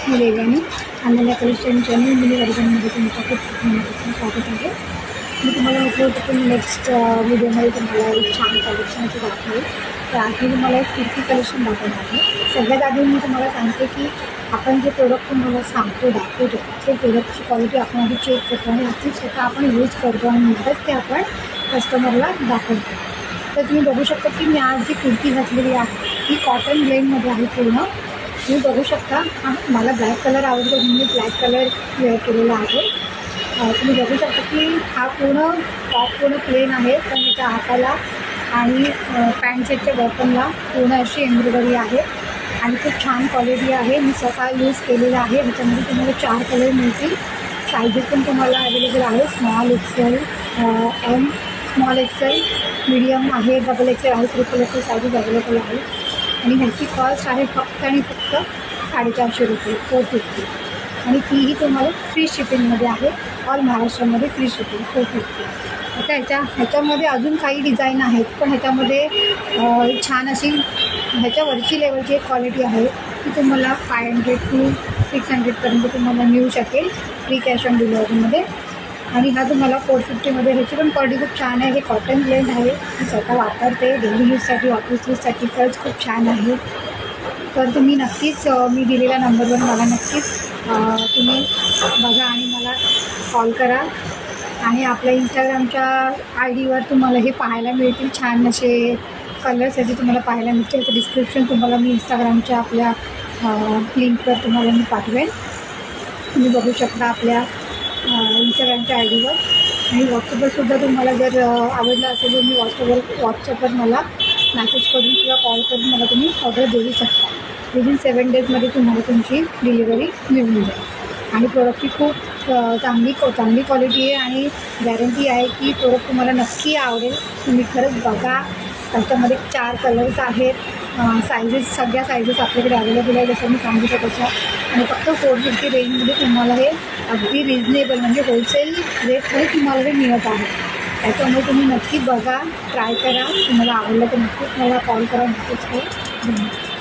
मी वेगाने आलेल्या कलेक्शनच्या मिनी वर्जनमध्ये तुमचं खूप मनापासून स्वागत आहे. मी तुम्हाला म्हटलं होतं की नेक्स्ट व्हिडिओमध्ये तुम्हाला एक छान कलेक्शनचं दाखवेल. तर आज मी तुम्हाला एक कुर्ती कलेक्शन दाखवणार आहे. सगळ्यात आधी मी तुम्हाला सांगते की आपण जे प्रोडक्ट तुम्हाला सांगतो दाखवतो ते प्रोडक्टची क्वालिटी आपण आधी चेक करतो आणि आपली स्वतः आपण यूज करतो आणि नंतरच ते आपण कस्टमरला दाखवतो. तर तुम्ही बघू शकता की मी आज जी कुर्ती घातलेली आहे ती कॉटन ब्लेंडमध्ये आहे पूर्ण. तुम्ही बघू शकता मला ब्लॅक कलर आवडतो म्हणून मी ब्लॅक कलर वेअर केलेला आहे. तुम्ही बघू शकता की हा पूर्ण टॉप पूर्ण प्लेन आहे, पण त्याच्या हाताला आणि पॅन्ट सेटच्या बॉटमला पूर्ण अशी एम्ब्रॉयडरी आहे आणि खूप छान क्वालिटी आहे. मी स्वतः यूज केलेला आहे. ह्याच्यामध्ये तुम्हाला 4 कलर मिळतील. सायझेस पण तुम्हाला अवेलेबल आहे. Small XL, M, small XL, medium आहे, डबल एक्सेल आहे, ट्रिपल एक्सेल सायझेस अवेलेबल आहे. आणि ह्याची कॉस्ट आहे फक्त आणि फक्त 450 रुपये, 450. आणि तीही तुम्हाला फ्री शिपिंगमध्ये आहे. ऑल महाराष्ट्रामध्ये फ्री शिपिंग 450. आता ह्याच्यामध्ये अजून काही डिझाईन आहेत, पण ह्याच्यामध्ये छान अशी ह्याच्यावरची लेवलची एक क्वालिटी आहे की तुम्हाला 500 to 600पर्यंत तुम्हाला मिळू शकेल फ्री कॅश ऑन डिलिव्हरीमध्ये. आणि हा तुम्हाला 450मध्ये. ह्याची पण क्वालिटी खूप छान आहे. हे कॉटन ब्लेंड आहे. मी स्वतः वापरते डेली यूजसाठी, ऑफिस यूजसाठी. खरंच खूप छान आहे. तर तुम्ही नक्कीच मी दिलेल्या नंबरवर मला नक्कीच तुम्ही बघा आणि मला कॉल करा. आणि आपल्या इंस्टाग्रामच्या आयडीवर तुम्हाला हे पाहायला मिळतील. छान असे कलर्स याचे तुम्हाला पाहायला मिळतील. त्याचं डिस्क्रिप्शन तुम्हाला मी इंस्टाग्रामच्या आपल्या लिंकवर तुम्हाला मी पाठवेन. तुम्ही बघू शकता आपल्या इंस्टाग्रामच्या आयडीवर. आणि व्हॉट्सअपवरसुद्धा तुम्हाला जर आवडलं असेल तर मी व्हॉट्सअपवर मला मॅसेज करून किंवा कॉल करून मला तुम्ही ऑर्डर देऊ शकता. विदिन 7 डेजमध्ये तुम्हाला तुमची डिलिव्हरी मिळून जाईल. आणि प्रोडक्टची खूप चांगली क्वालिटी आहे आणि गॅरंटी आहे की प्रोडक्ट तुम्हाला नक्की आवडेल. तुम्ही खरंच बघा. त्याच्यामध्ये 4 कलर्स आहेत. सायझेस सगळ्या सायझेस आपल्याकडे अवेलेबल आहे जसं मी सांगितलं तसं. आणि फक्त 450 रेंजमध्ये तुम्हाला हे अगदी रिजनेबल म्हणजे होलसेल रेटमध्ये तुम्हाला हे मिळत आहे. त्याच्यामुळे तुम्ही नक्की बघा, ट्राय करा. तुम्हाला आवडलं तर नक्कीच मला कॉल करा, मेसेज करा. धन्यवाद.